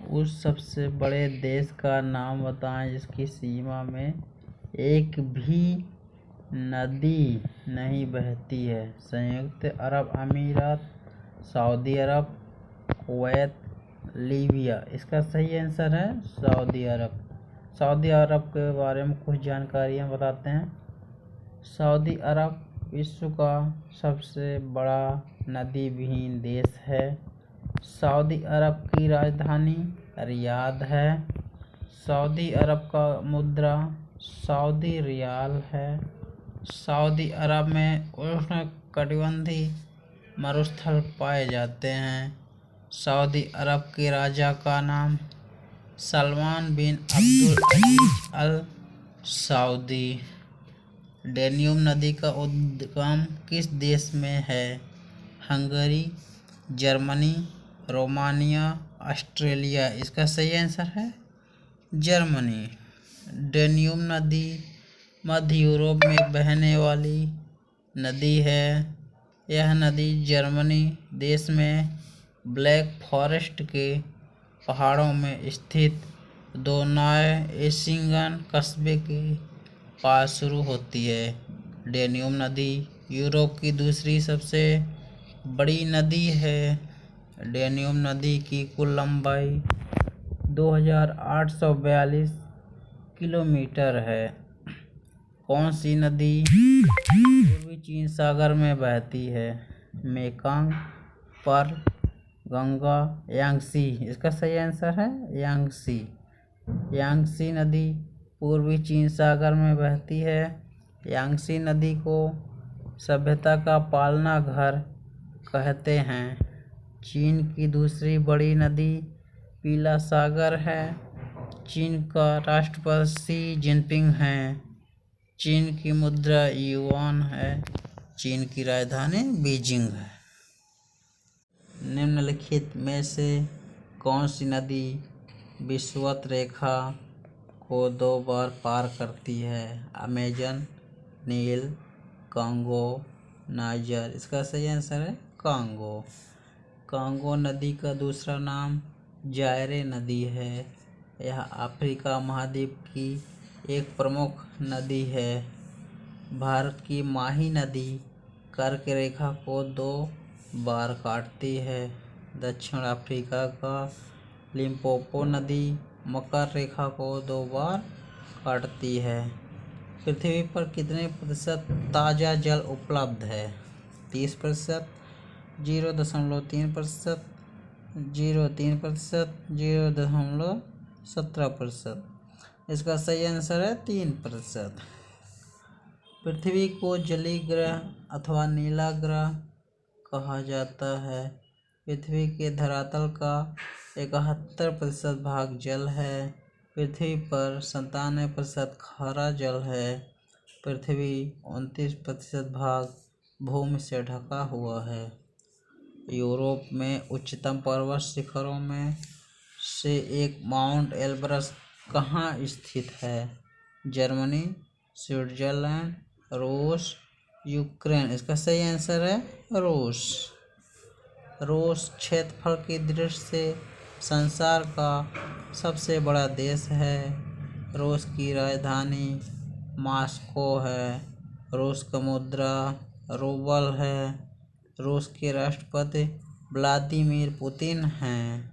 उस सबसे बड़े देश का नाम बताएं जिसकी सीमा में एक भी नदी नहीं बहती है। संयुक्त अरब अमीरात, सऊदी अरब, कुवैत, लीबिया। इसका सही आंसर है सऊदी अरब। सऊदी अरब के बारे में कुछ जानकारियाँ बताते हैं। सऊदी अरब विश्व का सबसे बड़ा नदी विहीन देश है। सऊदी अरब की राजधानी रियाद है। सऊदी अरब का मुद्रा सऊदी रियाल है। सऊदी अरब में उष्णकटिबंधीय मरुस्थल पाए जाते हैं। सऊदी अरब के राजा का नाम सलमान बिन अब्दुल अजीज अल सऊदी। डैन्यूब नदी का उद्गम किस देश में है? Hungary, Germany, Romania, Australia. इसका सही आंसर है जर्मनी। डैन्यूब नदी मध्य यूरोप में बहने वाली नदी है। यह नदी जर्मनी देश में ब्लैक फॉरेस्ट के पहाड़ों में स्थित दोनाउ-एसिंगन कस्बे के पास शुरू होती है। डैन्यूब नदी यूरोप की दूसरी सबसे बड़ी नदी है। डैन्यूब नदी की कुल लंबाई 2842 किलोमीटर है। कौन सी नदी पूर्वी चीन सागर में बहती है? मेकंग, पर्ल, गंगा, यांगसी। इसका सही आंसर है यांगसी। यांगसी नदी पूर्वी चीन सागर में बहती है। यांगसी नदी को सभ्यता का पालना घर कहते हैं। चीन की दूसरी बड़ी नदी पीला सागर है। चीन का राष्ट्रपति शी जिनपिंग हैं। चीन की मुद्रा युआन है। चीन की राजधानी बीजिंग है। निम्नलिखित में से कौन सी नदी विषुवत रेखा को 2 बार पार करती है? अमेजन, नील, कांगो, नाइजर। इसका सही आंसर है कांगो। कांगो नदी का दूसरा नाम जायरे नदी है। यह अफ्रीका महाद्वीप की एक प्रमुख नदी है। भारत की माही नदी कर्क रेखा को 2 बार काटती है। दक्षिण अफ्रीका का लिम्पोपो नदी मकर रेखा को 2 बार काटती है। पृथ्वी पर कितने प्रतिशत ताज़ा जल उपलब्ध है? 30%, 0.3%, 0.3%, 0.17%। इसका सही आंसर है 3%। पृथ्वी को जलीय ग्रह अथवा नीला ग्रह कहा जाता है। पृथ्वी के धरातल का 71% भाग जल है। पृथ्वी पर 97% खारा जल है। पृथ्वी 29% भाग भूमि से ढका हुआ है। यूरोप में उच्चतम पर्वत शिखरों में से एक माउंट एल्ब्रस कहाँ स्थित है? जर्मनी, स्विट्जरलैंड, रूस, यूक्रेन। इसका सही आंसर है रूस। रूस क्षेत्रफल की दृष्टि से संसार का सबसे बड़ा देश है। रूस की राजधानी मॉस्को है। रूस का मुद्रा रूबल है। रूस के राष्ट्रपति व्लादिमीर पुतिन हैं।